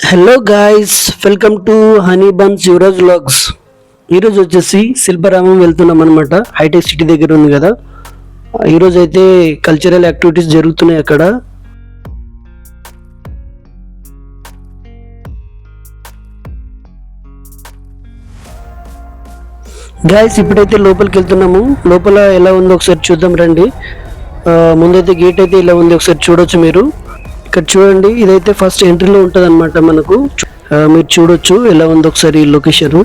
Hello guys, welcome to Honey Buns Yuvraj vlogs. ఈరోజు వచ్చేసి శిల్పారామం వెళ్తున్నాం అనమాట. హైటెక్ సిటీ దగ్గర ఉంది కదా. ఈరోజు అయితే కల్చరల్ యాక్టివిటీస్ జరుగుతున్నాయి అక్కడ. గాయ్స్, ఇప్పుడైతే లోపలికి వెళ్తున్నాము. లోపల ఎలా ఉందో ఒకసారి చూద్దాం రండి. ముందైతే గేట్ అయితే ఇలా ఉంది, ఒకసారి చూడొచ్చు మీరు. ఇక్కడ చూడండి, ఇదైతే ఫస్ట్ ఎంట్రీలో ఉంటుంది అనమాట. మనకు మీరు చూడొచ్చు ఎలా ఉందో ఒకసారి లొకేషన్.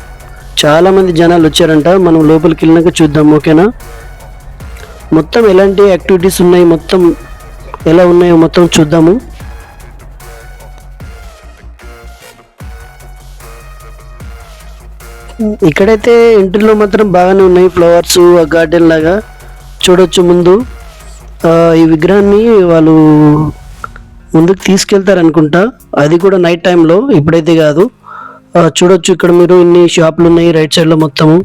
చాలా మంది జనాలు వచ్చారంట. మనం లోపలికి వెళ్ళినాక చూద్దాం, ఓకేనా? మొత్తం ఎలాంటి యాక్టివిటీస్ ఉన్నాయి, మొత్తం ఎలా ఉన్నాయో మొత్తం చూద్దాము. ఇక్కడైతే ఎంట్రీలో మాత్రం బాగానే ఉన్నాయి, ఫ్లవర్స్, గార్డెన్ లాగా చూడొచ్చు. ముందు ఈ విగ్రహాన్ని వాళ్ళు ముందుకు తీసుకెళ్తారనుకుంటా, అది కూడా నైట్ టైంలో, ఇప్పుడైతే కాదు. చూడొచ్చు ఇక్కడ మీరు, ఇన్ని షాపులు ఉన్నాయి రైట్ సైడ్లో మొత్తము.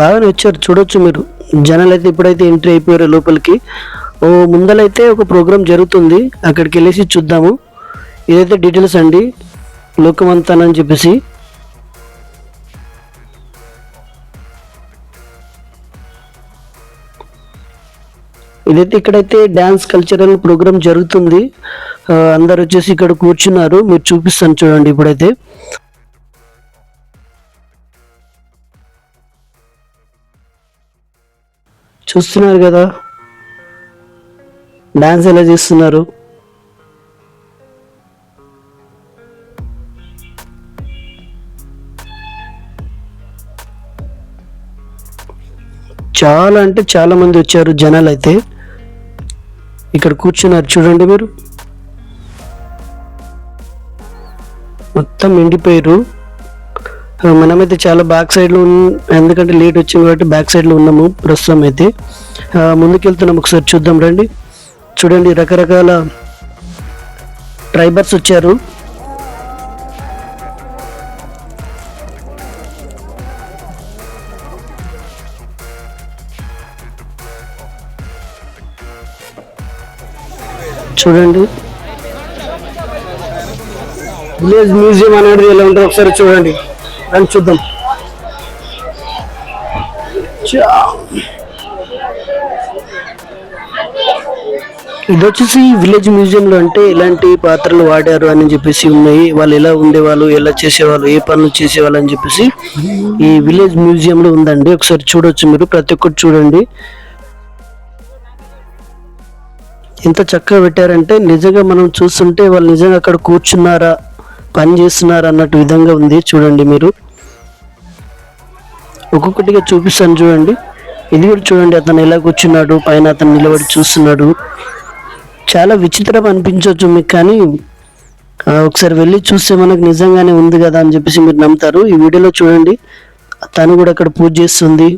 బాగానే వచ్చారు, చూడొచ్చు మీరు. జనాలు అయితే ఇప్పుడైతే ఎంట్రీ అయిపోయారు లోపలికి. ముందలైతే ఒక ప్రోగ్రామ్ జరుగుతుంది, అక్కడికి వెళ్ళేసి చూద్దాము. ఇదైతే డీటెయిల్స్ అండి, లోకమంతానని చెప్పేసి. ఇదైతే ఇక్కడైతే డ్యాన్స్ కల్చరల్ ప్రోగ్రామ్ జరుగుతుంది. అందరు వచ్చేసి ఇక్కడ కూర్చున్నారు, మీరు చూపిస్తాను చూడండి. ఇప్పుడైతే చూస్తున్నారు కదా డ్యాన్స్ ఎలా చేస్తున్నారు. చాలా అంటే చాలా మంది వచ్చారు జనాలు అయితే. ఇక్కడ కూర్చున్నారు చూడండి మీరు, మొత్తం నిండిపోయారు. మనమైతే చాలా బ్యాక్ సైడ్లో ఎందుకంటే లేట్ వచ్చింది కాబట్టి బ్యాక్ సైడ్లో ఉన్నాము ప్రస్తుతం అయితే. ముందుకెళ్తున్నాం, ఒకసారి చూద్దాం రండి. చూడండి, రకరకాల ట్రైబర్స్ వచ్చారు. చూడండి, విలేజ్ మ్యూజియం అనేది ఎలా ఉంటుందో ఒకసారి చూడండి, అని చూద్దాం. ఇది వచ్చేసి విలేజ్ మ్యూజియంలో అంటే ఎలాంటి పాత్రలు వాడారు అని చెప్పేసి ఉన్నాయి. వాళ్ళు ఎలా ఉండేవాళ్ళు, ఎలా చేసేవాళ్ళు, ఏ పనులు చేసేవాళ్ళు అని చెప్పేసి ఈ విలేజ్ మ్యూజియంలో ఉందండి. ఒకసారి చూడొచ్చు మీరు, ప్రతి ఒక్కటి చూడండి. ఎంత చక్కగా పెట్టారంటే నిజంగా మనం చూస్తుంటే వాళ్ళు నిజంగా అక్కడ కూర్చున్నారా, పని చేస్తున్నారా అన్నట్టు విధంగా ఉంది. చూడండి మీరు, ఒక్కొక్కటిగా చూపిస్తాను చూడండి. ఇది కూడా చూడండి, అతను ఎలా కూర్చున్నాడు, పైన అతను నిలబడి చూస్తున్నాడు. చాలా విచిత్రం అనిపించవచ్చు మీకు, కానీ ఒకసారి వెళ్ళి చూస్తే మనకు నిజంగానే ఉంది కదా అని చెప్పేసి మీరు నమ్ముతారు. ఈ వీడియోలో చూడండి, తను కూడా అక్కడ పూజ చేస్తుంది,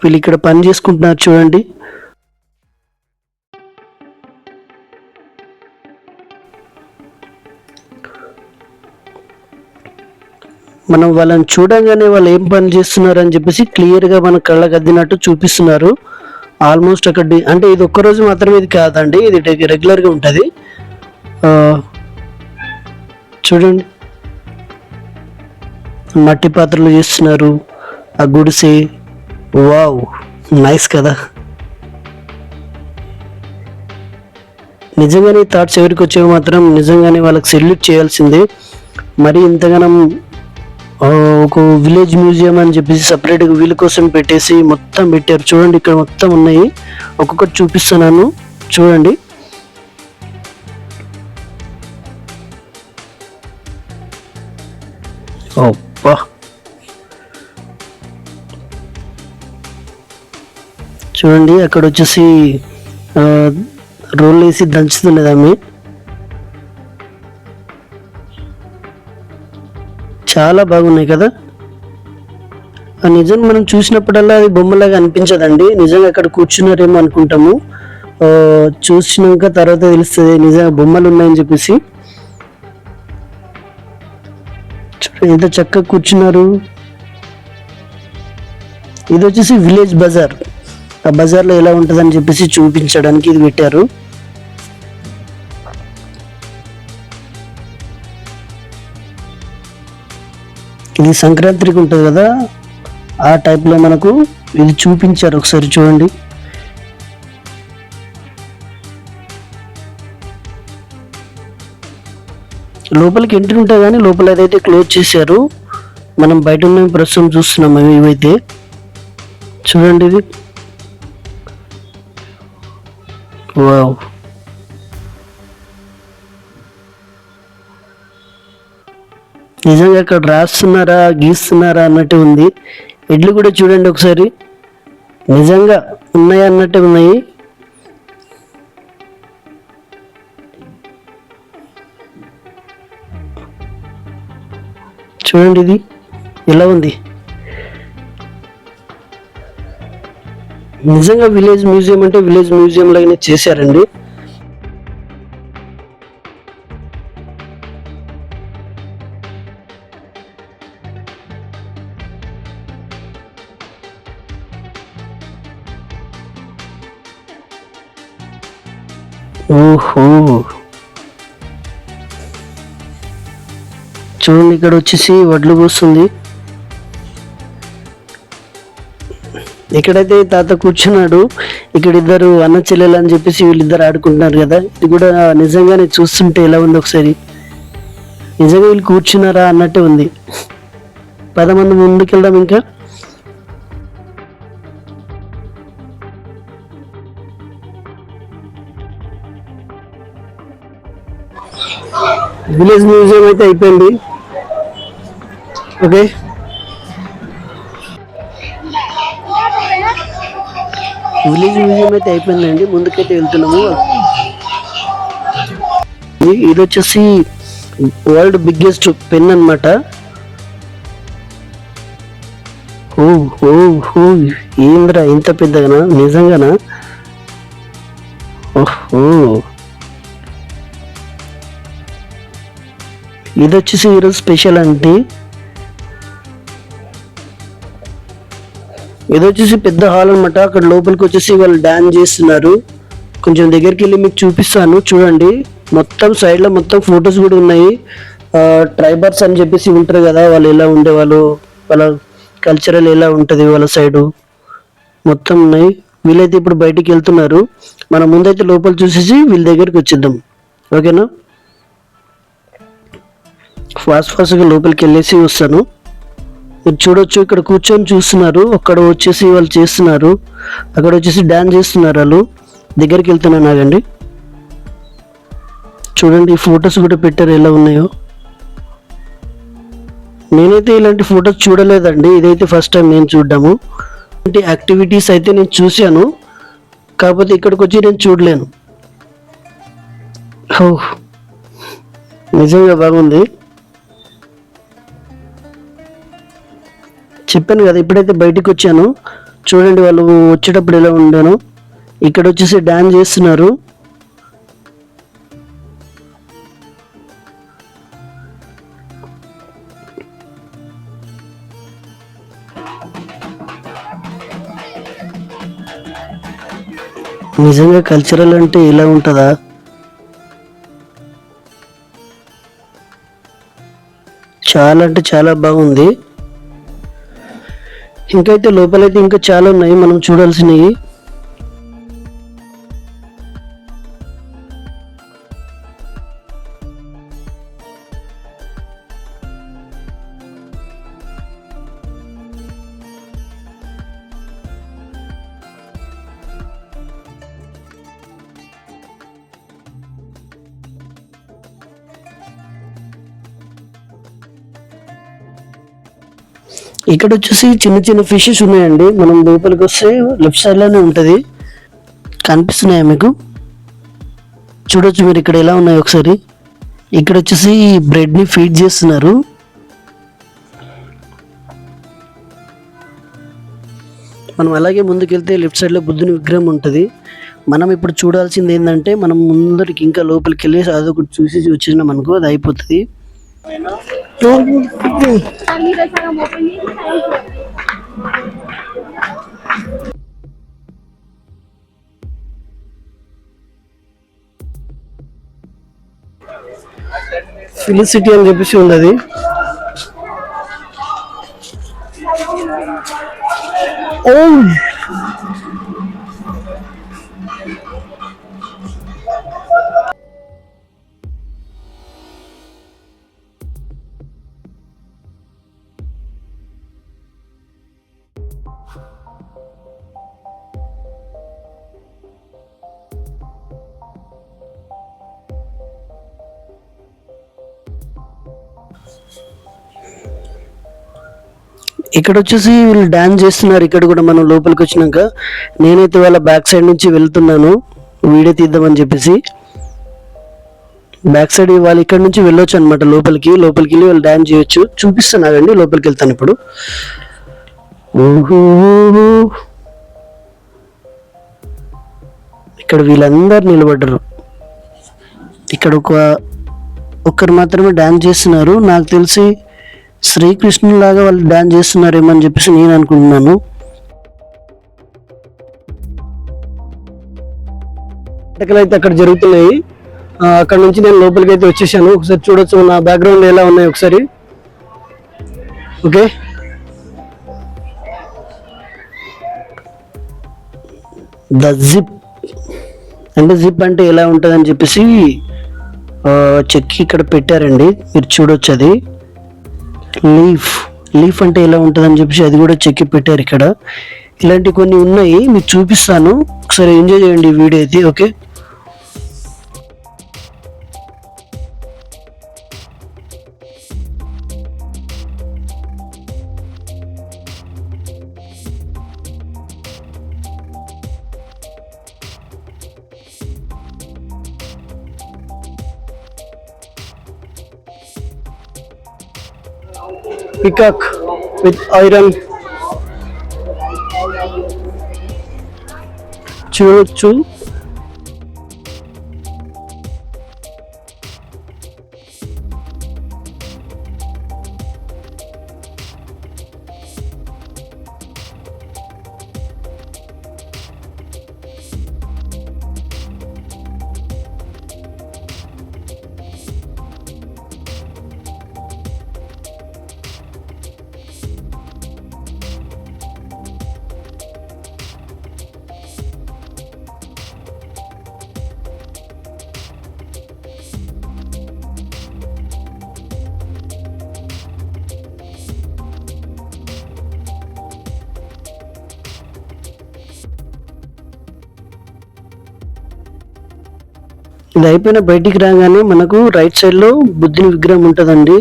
వీళ్ళు ఇక్కడ పని చేసుకుంటున్నారు చూడండి. మనం వాళ్ళని చూడంగానే వాళ్ళు ఏం పని చేస్తున్నారు అని చెప్పేసి క్లియర్గా మన కళ్ళకు అద్దినట్టు చూపిస్తున్నారు. ఆల్మోస్ట్ అక్కడ అంటే ఇది ఒక్కరోజు మాత్రమే ఇది కాదండి, ఇది రెగ్యులర్గా ఉంటుంది. చూడండి, మట్టి పాత్రలు చేస్తున్నారు, ఆ గుడిసె. వావ్, నైస్ కదా. నిజంగానే థాట్స్ ఎవరికి వచ్చేవి మాత్రం నిజంగానే వాళ్ళకి సెల్యూట్ చేయాల్సిందే. మరి ఇంతగానం ఒక విలేజ్ మ్యూజియం అని చెప్పేసి సపరేట్గా వీళ్ళ కోసం పెట్టేసి మొత్తం పెట్టారు. చూడండి, ఇక్కడ మొత్తం ఉన్నాయి, ఒక్కొక్కటి చూపిస్తున్నాను చూడండి. ఓప్పా, చూడండి అక్కడ వచ్చేసి రోల్ వేసి దంచుతున్నది ఆమె. చాలా బాగున్నాయి కదా. నిజంగా మనం చూసినప్పుడల్లా అది బొమ్మలాగా అనిపించదండి, నిజంగా అక్కడ కూర్చున్నారేమో అనుకుంటాము. చూసినాక తర్వాత తెలుస్తుంది నిజంగా బొమ్మలు ఉన్నాయని చెప్పేసి. ఎంత చక్కగా కూర్చున్నారు. ఇది వచ్చేసి విలేజ్ బజార్. ఆ బజార్లో ఎలా ఉంటుందని చెప్పేసి చూపించడానికి ఇది పెట్టారు. ఇది సంక్రాంతికి ఉంటుంది కదా, ఆ టైప్లో మనకు ఇది చూపించారు. ఒకసారి చూడండి. లోపలికి ఎంట్రీ ఉంటుంది కానీ లోపల ఏదైతే క్లోజ్ చేశారు. మనం బయట ఉన్న ప్రస్తుతం చూస్తున్నాం ఇవైతే. చూడండి ఇది. వావ్, నిజంగా అక్కడ రాస్తున్నారా గీస్తున్నారా అన్నట్టు ఉంది. ఎడ్లు కూడా చూడండి ఒకసారి, నిజంగా ఉన్నాయా అన్నట్టు ఉన్నాయి. చూడండి ఇది ఎలా ఉంది. నిజంగా విలేజ్ మ్యూజియం అంటే విలేజ్ మ్యూజియం లాగానే చేశారండి. ఓహో, చూడండి ఇక్కడ వచ్చేసి వడ్లు పోస్తుంది. ఇక్కడైతే తాత కూర్చున్నాడు. ఇక్కడ ఇద్దరు అన్న చెల్లెలు అని చెప్పేసి వీళ్ళిద్దరు ఆడుకుంటున్నారు కదా. ఇది కూడా నిజంగానే చూస్తుంటే ఎలా ఉంది ఒకసారి. నిజంగా వీళ్ళు కూర్చున్నారా అన్నట్టు ఉంది. 10 మంది ముందుకెళ్దాం. ఇంకా విలేజ్ మ్యూజియం అయితే అయిపోయింది. ఓకే, విలేజ్ మ్యూజియం అయితే అయిపోయిందండి. ముందుకైతే వెళ్తున్నాము. ఇది వచ్చేసి వరల్డ్ బిగ్గెస్ట్ పెన్ అన్నమాట. ఓ ఓ ఓ, ఏంద్రా ఇంత పెద్దగానా? నిజంగానా? ఓహో, ఇది వచ్చేసి ఈరోజు స్పెషల్ అంటే, ఇది వచ్చేసి పెద్ద హాల్ అనమాట. అక్కడ లోపలికి వచ్చేసి వాళ్ళు డాన్స్ చేస్తున్నారు. కొంచెం దగ్గరికి వెళ్ళి మీకు చూపిస్తాను. చూడండి, మొత్తం సైడ్ లో మొత్తం ఫొటోస్ కూడా ఉన్నాయి. ట్రైబర్స్ అని చెప్పేసి ఉంటారు కదా, వాళ్ళు ఎలా ఉండేవాళ్ళు, వాళ్ళ కల్చరల్ ఎలా ఉంటుంది వాళ్ళ సైడు, మొత్తం ఉన్నాయి. వీళ్ళైతే ఇప్పుడు బయటికి వెళ్తున్నారు. మనం ముందైతే లోపల చూసేసి వీళ్ళ దగ్గరికి వచ్చేద్దాం. ఓకేనా? ఫాస్ట్గా లోపలికి వెళ్ళేసి వస్తాను. మీరు చూడొచ్చు, ఇక్కడ కూర్చొని చూస్తున్నారు. అక్కడ వచ్చేసి వాళ్ళు చేస్తున్నారు, అక్కడ వచ్చేసి డాన్స్ చేస్తున్నారు వాళ్ళు. దగ్గరికి వెళ్తున్నాను, ఆగండి. చూడండి, ఈ ఫొటోస్ కూడా పెట్టారు ఎలా ఉన్నాయో. నేనైతే ఇలాంటి ఫొటోస్ చూడలేదండి, ఇదైతే ఫస్ట్ టైం నేను చూడ్డాము. ఇలాంటి యాక్టివిటీస్ అయితే నేను చూశాను, కాకపోతే ఇక్కడికి వచ్చి నేను చూడలేను. ఓ, నిజంగా బాగుంది. చెప్పాను కదా, ఇప్పుడైతే బయటికి వచ్చాను. చూడండి వాళ్ళు వచ్చేటప్పుడు ఎలా ఉండాను. ఇక్కడ వచ్చేసి డాన్స్ చేస్తున్నారు. నిజంగా కల్చరల్ అంటే ఇలా ఉంటుందా? చాలా అంటే చాలా బాగుంది. ఇంకైతే లోపలైతే ఇంకా చాలా ఉన్నాయి మనం చూడాల్సినవి. ఇక్కడ వచ్చేసి చిన్న చిన్న ఫిషెస్ ఉన్నాయండి. మనం లోపలికి వస్తే లెఫ్ట్ సైడ్ లోనే ఉంటది, కనిపిస్తున్నాయా మీకు? చూడొచ్చు మీరు ఇక్కడ ఎలా ఉన్నాయో ఒకసారి. ఇక్కడ వచ్చేసి బ్రెడ్ ని ఫీడ్ చేస్తున్నారు. మనం అలాగే ముందుకెళ్తే లెఫ్ట్ సైడ్ లో బుద్ధుని విగ్రహం ఉంటది. మనం ఇప్పుడు చూడాల్సింది ఏంటంటే, మనం ముందరికి ఇంకా లోపలికి వెళ్ళి అదొకటి చూసి వచ్చినాం అనుకో, అది అయిపోతుంది. ఫిలిసిటీ అని చెప్పేసి ఉంది అది. ఓ ఇక్కడ వచ్చేసి వీళ్ళు డాన్స్ చేస్తున్నారు. ఇక్కడ కూడా మనం లోపలికి వచ్చినాక నేనైతే వాళ్ళ బ్యాక్ సైడ్ నుంచి వెళ్తున్నాను వీడియో తీద్దామని చెప్పేసి. బ్యాక్ సైడ్ వాళ్ళు ఇక్కడ నుంచి వెళ్ళొచ్చు అనమాట లోపలికి వెళ్ళి వాళ్ళు డాన్స్ చేయొచ్చు. చూపిస్తున్నారండి, లోపలికి వెళ్తాను ఇప్పుడు. ఇక్కడ వీళ్ళందరూ నిలబడ్డరు. ఇక్కడ ఒక్కరు మాత్రమే డాన్స్ చేస్తున్నారు. నాకు తెలిసి శ్రీకృష్ణుని లాగా వాళ్ళు డాన్స్ చేస్తున్నారేమో అని చెప్పేసి నేను అనుకుంటున్నాను. నాటకాలు అక్కడ జరుగుతున్నాయి. అక్కడ నుంచి నేను లోపలికి అయితే వచ్చేసాను. ఒకసారి చూడొచ్చు నా బ్యాక్గ్రౌండ్ ఎలా ఉన్నాయి ఒకసారి. ఓకే, ద జిప్ అంటే జిప్ అంటే ఎలా ఉంటుంది అని చెప్పేసి చెక్కి ఇక్కడ పెట్టారండి, మీరు చూడొచ్చు. అది లీఫ్ అంటే ఎలా ఉంటుంది అని చెప్పేసి అది కూడా చెక్కి పెట్టారు ఇక్కడ. ఇలాంటి కొన్ని ఉన్నాయి, మీకు చూపిస్తాను, ఒకసారి ఎంజాయ్ చేయండి ఈ వీడియో అయితే. ఓకే, పికాక్ విత్ ఐరన్ చూడొచ్చు. ఇది అయిపోయిన బయటికి రాగానే మనకు రైట్ సైడ్ లో బుద్ధుని విగ్రహం ఉంటుందండి.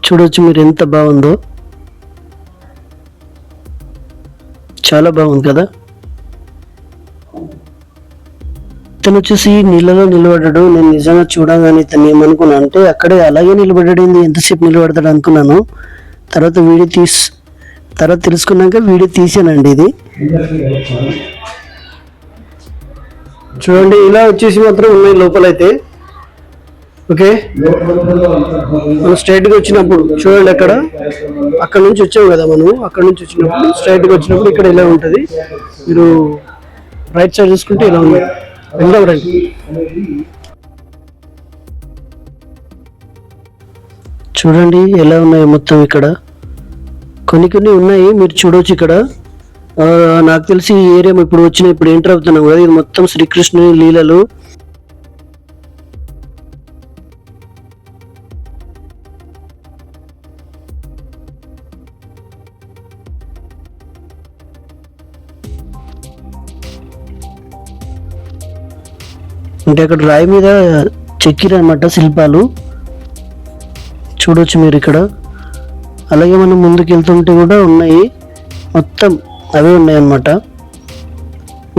చూడొచ్చు మీరు ఎంత బాగుందో, చాలా బాగుంది కదా. ఇతను వచ్చేసి నీళ్ళలో నిలబడ్డాడు. నేను నిజంగా చూడగానే ఇతను ఏమనుకున్నా అంటే అక్కడే అలాగే నిలబడ్డాడు, ఎంతసేపు నిలబడతాడు అనుకున్నాను. తర్వాత తెలుసుకున్నాక వీడియో తీసానండి. ఇది చూడండి, ఇలా వచ్చేసి మాత్రం ఉన్నాయి లోపలైతే. ఓకే, మనం స్ట్రైట్గా వచ్చినప్పుడు చూడండి, అక్కడ నుంచి వచ్చాము కదా మనము. అక్కడ నుంచి వచ్చినప్పుడు స్ట్రైట్గా వచ్చినప్పుడు ఇక్కడ ఇలా ఉంటుంది. మీరు రైట్ సైడ్ చూసుకుంటే ఇలా ఉంది. వెళ్దాం రండి. చూడండి ఎలా ఉన్నాయి మొత్తం. ఇక్కడ కొన్ని ఉన్నాయి, మీరు చూడవచ్చు. ఇక్కడ నాకు తెలిసి ఈ ఏరియా ఇప్పుడు ఎంటర్ అవుతున్నాం కదా, ఇది మొత్తం శ్రీకృష్ణుని లీలలు. అంటే అక్కడ రాయి మీద చెక్కిరన్నమాట శిల్పాలు, చూడొచ్చు మీరు ఇక్కడ. అలాగే మనం ముందుకు వెళ్తుంటే కూడా ఉన్నాయి, మొత్తం అవే ఉన్నాయి అన్నమాట.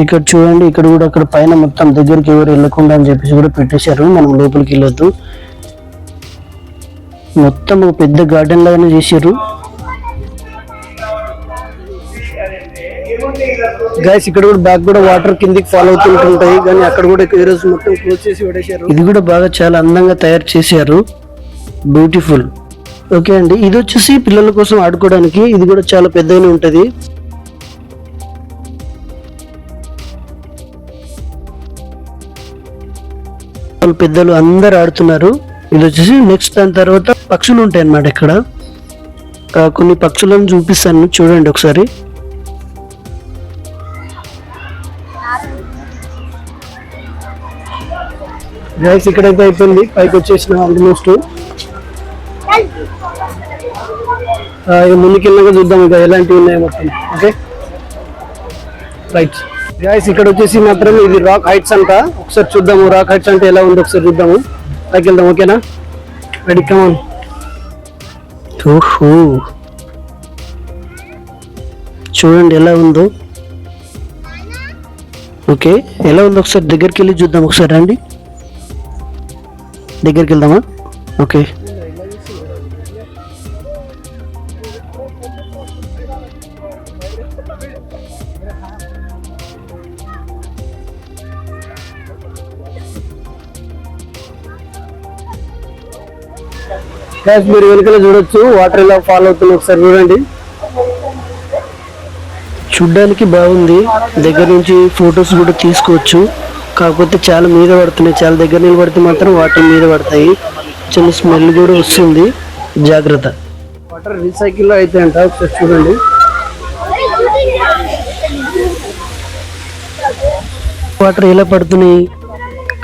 ఇక్కడ చూడండి, ఇక్కడ కూడా అక్కడ పైన మొత్తం దగ్గరికి ఎవరు వెళ్ళకుండా అని చెప్పేసి కూడా పెట్టేశారు. మనం లోపలికి వెళ్ళొద్దు. మొత్తం ఒక పెద్ద గార్డెన్ లాగానే చేశారు. గైస్ ఇక్కడ కూడా బ్యాక్ కూడా వాటర్ కిందికి ఫాలో అవుతుంటాయి, కానీ అక్కడ కూడా ఈ రోజు మొత్తం క్లోజ్ చేసి పడేశారు. ఇది కూడా బాగా చాలా అందంగా తయారు చేశారు, బ్యూటిఫుల్. ఓకే అండి, ఇది వచ్చేసి పిల్లల కోసం ఆడుకోవడానికి. ఇది కూడా చాలా పెద్దగానే ఉంటది. చిన్నపిల్లలు పెద్దలు అందరు ఆడుతున్నారు. ఇది వచ్చేసి నెక్స్ట్ దాని తర్వాత పక్షులు ఉంటాయి అన్నమాట. ఇక్కడ కొన్ని పక్షులను చూపిస్తాను, చూడండి ఒకసారి. గైస్ ఇక్కడైతే అయిపోయింది, పైకి వచ్చేసిన ఆల్మోస్ట్. ముందుకెళ్ళినాక చూద్దాం ఇక ఎలాంటివి ఉన్నాయి మొత్తం. ఓకే రైట్ గైస్, ఇక్కడ వచ్చేసి మాత్రం ఇది రాక్ హైట్స్ అంట. ఒకసారి చూద్దాము రాక్ హైట్స్ అంటే ఎలా ఉందో ఒకసారి చూద్దాము. పైకి వెళ్దాం, ఓకేనా? Ready, come on. ఓహో చూడండి ఎలా ఉందో. ఓకే ఎలా ఉందో ఒకసారి దగ్గరికి వెళ్ళి చూద్దాం. ఒకసారి రండి, దగ్గరికి వెళ్దామా? ఓకే మీరు వెనుకలో చూడొచ్చు వాటర్ ఎలా ఫాల్ అవుతుంది. ఒకసారి చూడండి, చూడ్డానికి బాగుంది. దగ్గర నుంచి ఫొటోస్ కూడా తీసుకోవచ్చు. కాకపోతే చాలా మీద పడుతున్నాయి, చాలా దగ్గర నిలబడితే మాత్రం వాటర్ మీద పడతాయి. చిన్న స్మెల్ కూడా వస్తుంది, జాగ్రత్త. వాటర్ రీసైకిల్ అయితే అంట, ఒకసారి చూడండి. వాటర్ ఎలా పడుతున్నాయి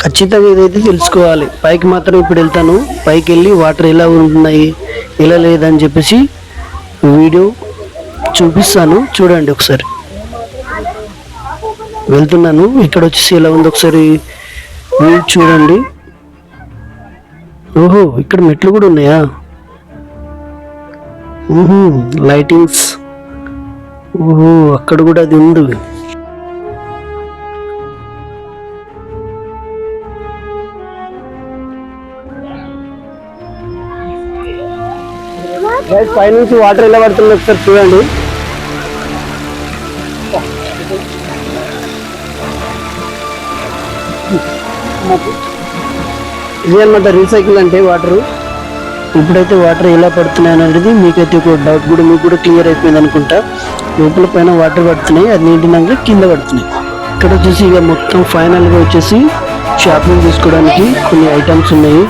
ఖచ్చితంగా ఇదైతే తెలుసుకోవాలి. పైకి మాత్రం ఇప్పుడు వెళ్తాను, పైకి వెళ్ళి వాటర్ ఎలా ఉన్నాయి ఎలా లేదని చెప్పేసి వీడియో చూపిస్తాను, చూడండి ఒకసారి. వెళ్తున్నాను, ఇక్కడ వచ్చేసి ఎలా ఉంది ఒకసారి వ్యూ చూడండి. ఓహో ఇక్కడ మెట్లు కూడా ఉన్నాయా? లైటింగ్స్. ఓహో అక్కడ కూడా అది ఉంది. పైనుంచి వాటర్ ఎలా పడుతుంది ఒకసారి చూడండి. ఇది అనమాట రీసైకిల్ అంటే వాటర్. ఇప్పుడైతే వాటర్ ఎలా పడుతున్నాయి అనేది మీకైతే ఒక డౌట్ కూడా మీకు కూడా క్లియర్ అయిపోయింది అనుకుంటా. లోపల పైన వాటర్ పడుతున్నాయి, అది నిండినాక కింద పడుతున్నాయి. ఇక్కడ వచ్చేసి ఇక మొత్తం ఫైనల్గా వచ్చేసి షాపింగ్ చేసుకోవడానికి కొన్ని ఐటమ్స్ ఉన్నాయి.